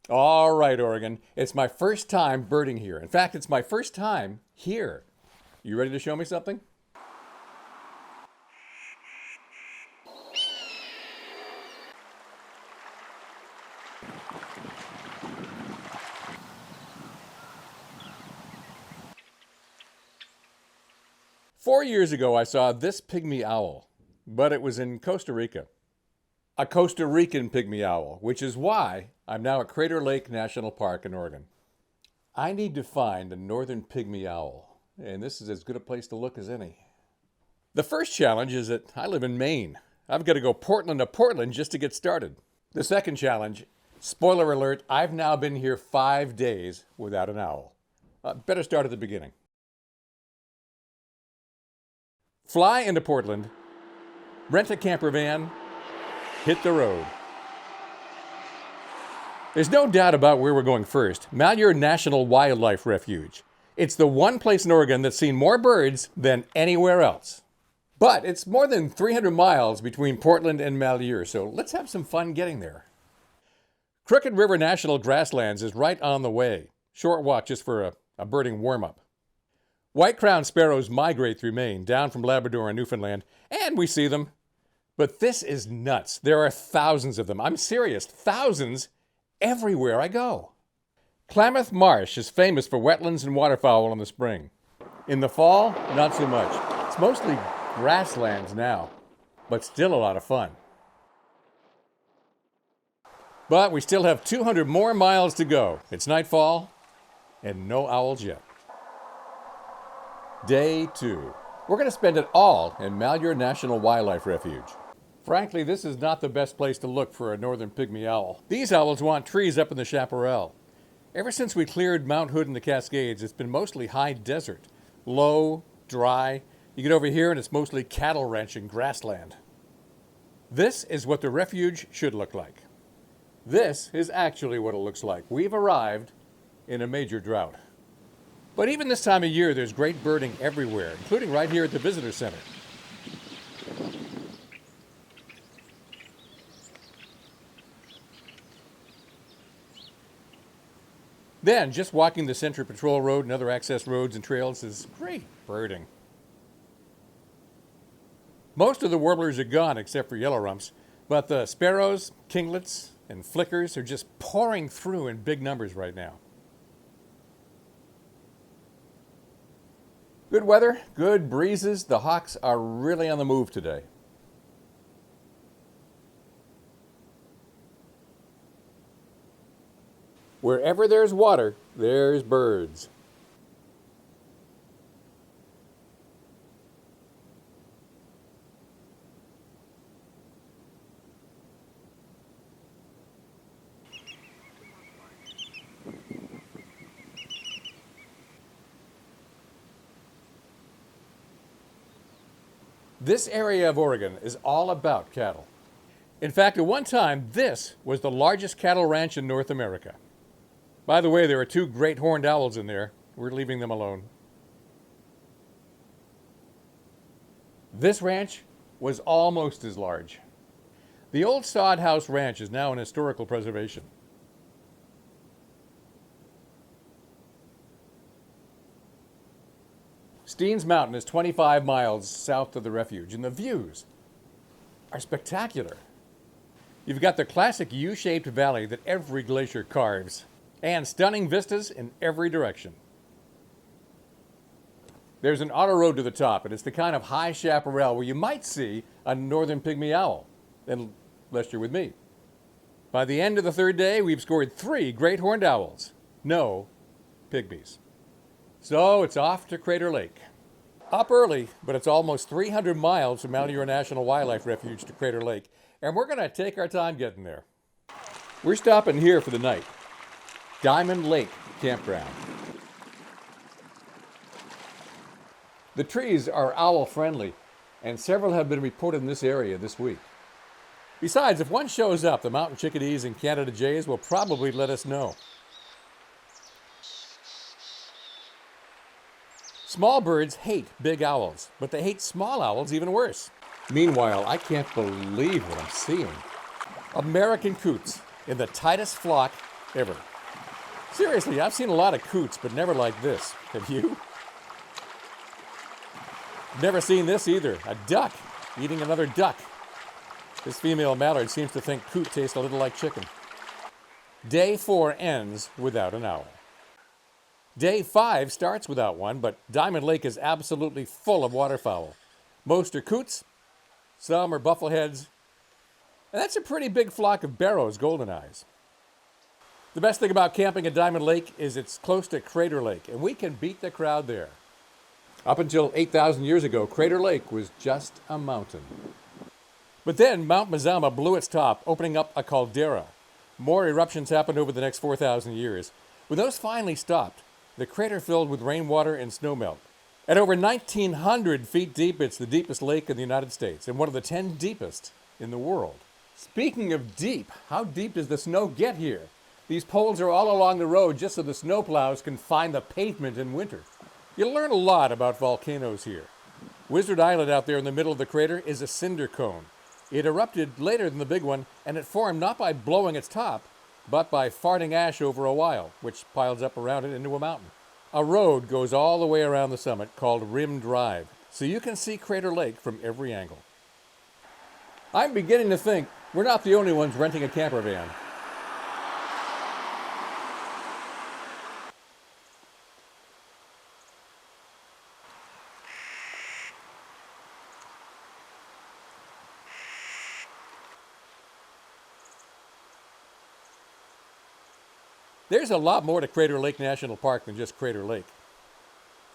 All right, Oregon. It's my first time birding here. In fact, it's my first time here. You ready to show me something? 4 years ago, I saw this pygmy owl, but it was in Costa Rica. A Costa Rican pygmy owl, which is why I'm now at Crater Lake National Park in Oregon. I need to find a northern pygmy owl, and this is as good a place to look as any. The first challenge is that I live in Maine. I've got to go Portland to Portland just to get started. The second challenge, spoiler alert, I've now been here 5 days without an owl. Better start at the beginning. Fly into Portland, rent a camper van, hit the road. There's no doubt about where we're going first, Malheur National Wildlife Refuge. It's the one place in Oregon that's seen more birds than anywhere else. But it's more than 300 miles between Portland and Malheur, so let's have some fun getting there. Crooked River National Grasslands is right on the way. Short walk just for a birding warm-up. White-crowned sparrows migrate through Maine, down from Labrador and Newfoundland, and we see them. But this is nuts. There are thousands of them. I'm serious, thousands everywhere I go. Klamath Marsh is famous for wetlands and waterfowl in the spring. In the fall, not so much. It's mostly grasslands now, but still a lot of fun. But we still have 200 more miles to go. It's nightfall, and no owls yet. Day 2. We're going to spend it all in Malheur National Wildlife Refuge. Frankly, this is not the best place to look for a northern pygmy owl. These owls want trees up in the chaparral. Ever since we cleared Mount Hood and the Cascades, it's been mostly high desert. Low, dry. You get over here and it's mostly cattle ranching grassland. This is what the refuge should look like. This is actually what it looks like. We've arrived in a major drought. But even this time of year, there's great birding everywhere, including right here at the Visitor Center. Then, just walking the Century Patrol Road and other access roads and trails is great birding. Most of the warblers are gone except for yellow rumps, but the sparrows, kinglets, and flickers are just pouring through in big numbers right now. Good weather, good breezes. The hawks are really on the move today. Wherever there's water, there's birds. This area of Oregon is all about cattle. In fact, at one time, this was the largest cattle ranch in North America. By the way, there are 2 great horned owls in there. We're leaving them alone. This ranch was almost as large. The old sod house ranch is now in historical preservation. Steens Mountain is 25 miles south of the refuge, and the views are spectacular. You've got the classic U-shaped valley that every glacier carves, and stunning vistas in every direction. There's an auto road to the top, and it's the kind of high chaparral where you might see a northern pygmy owl, unless you're with me. By the end of the 3rd day, we've scored 3 great horned owls. No pygmies. So it's off to Crater Lake. Up early, but it's almost 300 miles from Malheur National Wildlife Refuge to Crater Lake, and we're going to take our time getting there. We're stopping here for the night. Diamond Lake Campground. The trees are owl-friendly, and several have been reported in this area this week. Besides, if one shows up, the mountain chickadees and Canada jays will probably let us know. Small birds hate big owls, but they hate small owls even worse. Meanwhile, I can't believe what I'm seeing. American coots in the tightest flock ever. Seriously, I've seen a lot of coots, but never like this. Have you? Never seen this either. A duck eating another duck. This female mallard seems to think coot tastes a little like chicken. Day 4 ends without an owl. Day 5 starts without one, but Diamond Lake is absolutely full of waterfowl. Most are coots, some are buffleheads, and that's a pretty big flock of Barrow's goldeneyes. The best thing about camping at Diamond Lake is it's close to Crater Lake, and we can beat the crowd there. Up until 8,000 years ago, Crater Lake was just a mountain. But then Mount Mazama blew its top, opening up a caldera. More eruptions happened over the next 4,000 years. When those finally stopped, the crater filled with rainwater and snowmelt. At over 1,900 feet deep, it's the deepest lake in the United States and one of the 10 deepest in the world. Speaking of deep, how deep does the snow get here? These poles are all along the road just so the snowplows can find the pavement in winter. You'll learn a lot about volcanoes here. Wizard Island out there in the middle of the crater is a cinder cone. It erupted later than the big one, and it formed not by blowing its top, but by farting ash over a while, which piles up around it into a mountain. A road goes all the way around the summit called Rim Drive, so you can see Crater Lake from every angle. I'm beginning to think we're not the only ones renting a camper van. There's a lot more to Crater Lake National Park than just Crater Lake.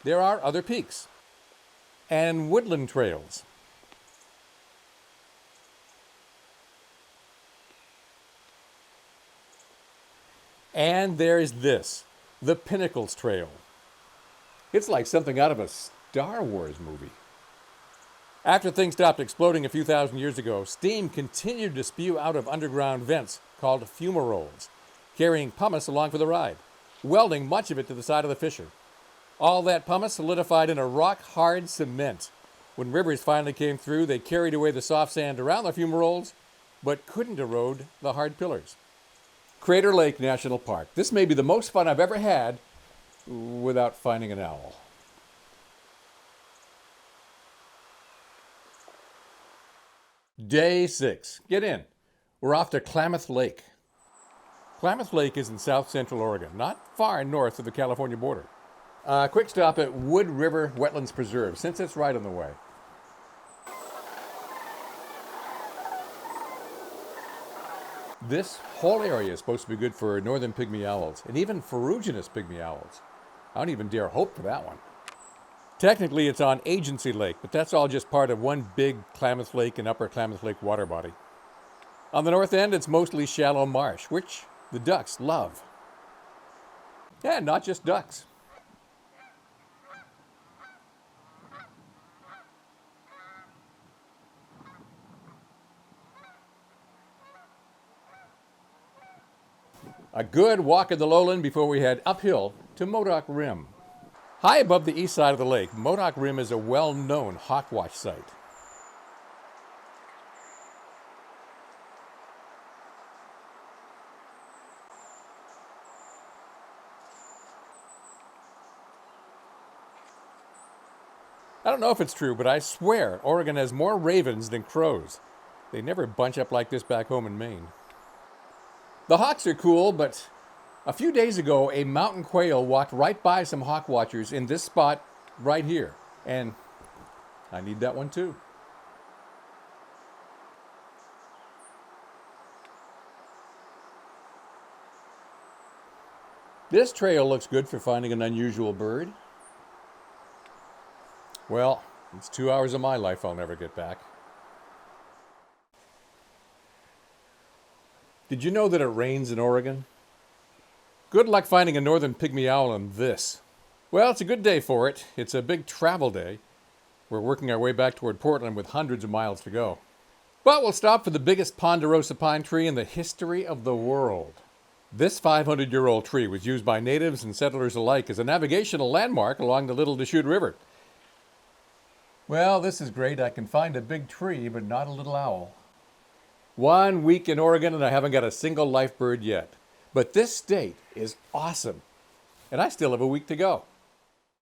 There are other peaks and woodland trails. And there's this, the Pinnacles Trail. It's like something out of a Star Wars movie. After things stopped exploding a few thousand years ago, steam continued to spew out of underground vents called fumaroles, carrying pumice along for the ride, welding much of it to the side of the fissure. All that pumice solidified in a rock-hard cement. When rivers finally came through, they carried away the soft sand around the fumaroles, but couldn't erode the hard pillars. Crater Lake National Park. This may be the most fun I've ever had without finding an owl. Day 6. Get in. We're off to Klamath Lake. Klamath Lake is in south central Oregon, not far north of the California border. Quick stop at Wood River Wetlands Preserve, since it's right on the way. This whole area is supposed to be good for northern pygmy-owls, and even ferruginous pygmy-owls. I don't even dare hope for that one. Technically, it's on Agency Lake, but that's all just part of one big Klamath Lake and Upper Klamath Lake water body. On the north end, it's mostly shallow marsh, which the ducks love. And not just ducks. A good walk in the lowland before we head uphill to Modoc Rim. High above the east side of the lake, Modoc Rim is a well-known hawk watch site. I don't know if it's true, but I swear Oregon has more ravens than crows. They never bunch up like this back home in Maine. The hawks are cool, but a few days ago, a mountain quail walked right by some hawk watchers in this spot right here. And I need that one too. This trail looks good for finding an unusual bird. Well, it's 2 hours of my life I'll never get back. Did you know that it rains in Oregon? Good luck finding a northern pygmy-owl in this. Well, it's a good day for it. It's a big travel day. We're working our way back toward Portland with hundreds of miles to go. But we'll stop for the biggest ponderosa pine tree in the history of the world. This 500-year-old tree was used by natives and settlers alike as a navigational landmark along the Little Deschutes River. Well, this is great. I can find a big tree, but not a little owl. 1 week in Oregon, and I haven't got a single life bird yet. But this state is awesome. And I still have a week to go.